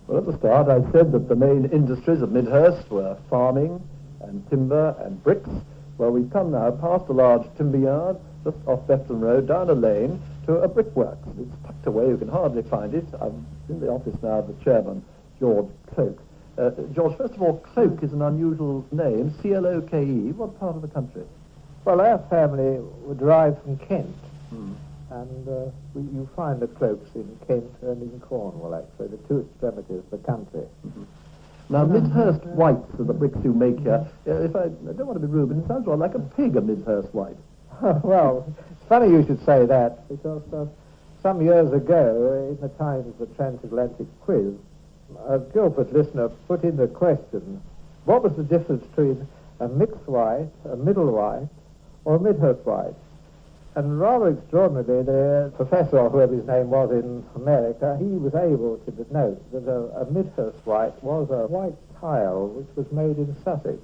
Well, at the start I said that the main industries of Midhurst were farming and timber and bricks. Well, we've come now past a large timber yard, just off Befton Road, down a lane, to a brickworks. It's tucked away, you can hardly find it. I'm in the office now of the chairman, George Cloke. George, first of all, Cloke is an unusual name, C-L-O-K-E. What part of the country? Well, our family were derived from Kent, and you find the Clokes in Kent and in Cornwall, actually, the two extremities of the country. Now, Midhurst whites are the bricks you make here. I don't want to be rude, but it sounds rather like a pig, a Midhurst white. Well, it's funny you should say that, because some years ago, in the Times of the Transatlantic Quiz, a Guildford listener put in the question, what was the difference between a mixed white, a middle white, or a Midhurst white? And rather extraordinarily, the professor, or whoever his name was in America, he was able to denote that a Midhurst white was a white tile which was made in Sussex.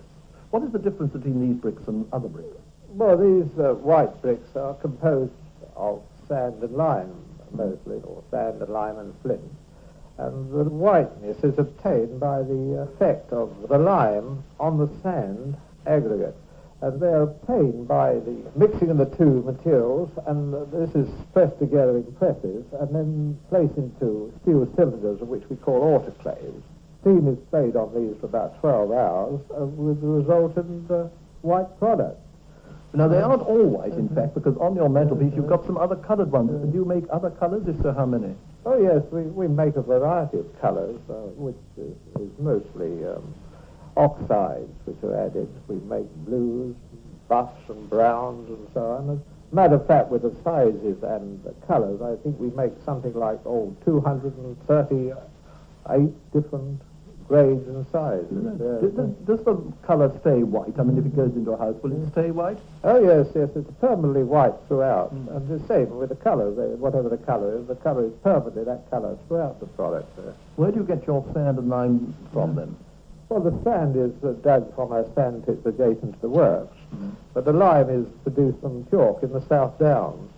What is the difference between these bricks and other bricks? Well, these white bricks are composed of sand and lime, mostly, or sand and lime and flint. And the whiteness is obtained by the effect of the lime on the sand aggregate. And they're obtained by the mixing of the two materials, and this is pressed together in presses, and then placed into steel cylinders, which we call autoclaves. Steam is played on these for about 12 hours, with the resultant white product. Now, they aren't all white, in fact, because on your mantelpiece you've got some other coloured ones. Do you make other colours? If so, how many? Oh, yes, we make a variety of colours, which is mostly oxides which are added. We make blues, buffs and browns and so on. As a matter of fact, with the sizes and the colours, I think we make something like 238 different grades and sizes. Does the colour stay white? I mean, if it goes into a house, will it stay white? Oh, yes, it's permanently white throughout. And the same with the colour. Whatever the colour is permanently that colour throughout the product. Where do you get your sand and lime from, then? Well, the sand is dug from a sand pit adjacent to the works, but the lime is produced from chalk in the South Downs.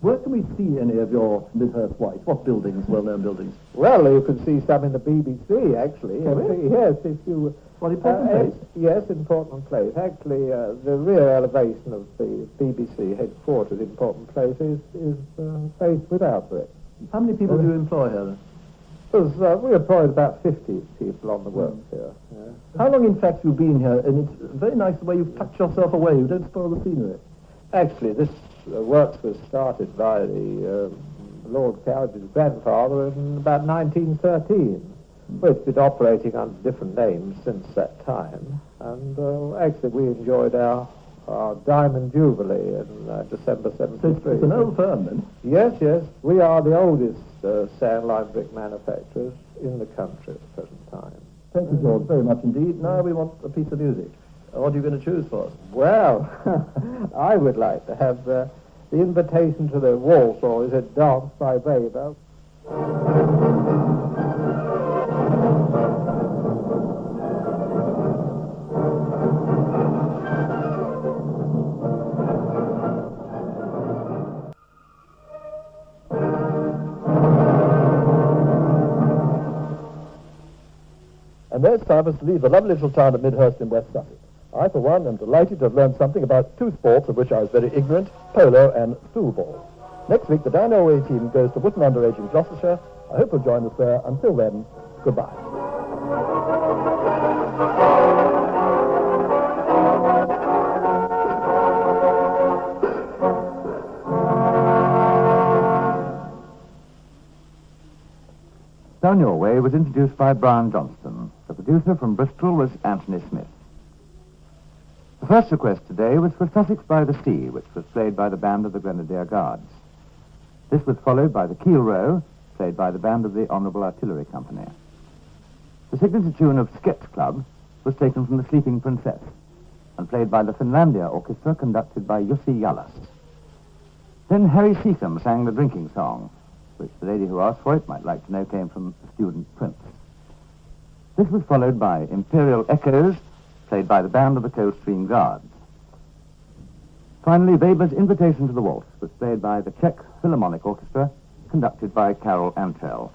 Where can we see any of your Midhurst white? What buildings, well-known buildings? Well, you can see some in the BBC, actually. Oh, really? Yes, if you... What, in Portland Place? Yes, in Portland Place. Actually, the rear elevation of the BBC headquarters in Portland Place is faced without brick. How many people do you employ here, then? We employed about 50 people on the works here. Yeah. How long, in fact, you've been here? And it's very nice the way you've tucked yourself away. You don't spoil the scenery. Actually, this works was started by the Lord Cowdery's grandfather in about 1913. Well, it's been operating under different names since that time. And actually, we enjoyed our Diamond Jubilee in December 73. So it's an old firm, then? Yes, yes. We are the oldest sand lime brick manufacturers in the country at the present time. Thank you, George, very much indeed. Now we want a piece of music. What are you going to choose for us? Well, I would like to have the Invitation to the Waltz, or is it Dance by Weber? And there's time for us to leave the lovely little town of Midhurst in West Sussex. I, for one, am delighted to have learned something about two sports of which I was very ignorant, polo and stool ball. Next week, the Dino Away team goes to Wootton Underage in Gloucestershire. I hope you'll join us there. Until then, goodbye. Down Your Way was introduced by Brian Johnston. The producer from Bristol was Anthony Smith. The first request today was for Sussex by the Sea, which was played by the band of the Grenadier Guards. This was followed by the Keel Row, played by the band of the Honourable Artillery Company. The signature tune of Sketch Club was taken from The Sleeping Princess and played by the Finlandia Orchestra, conducted by Jussi Jallas. Then Harry Seacombe sang the drinking song, which the lady who asked for it might like to know came from The Student Prince. This was followed by Imperial Echoes, played by the band of the Coldstream Guards. Finally, Weber's Invitation to the Waltz was played by the Czech Philharmonic Orchestra, conducted by Karol Antrel.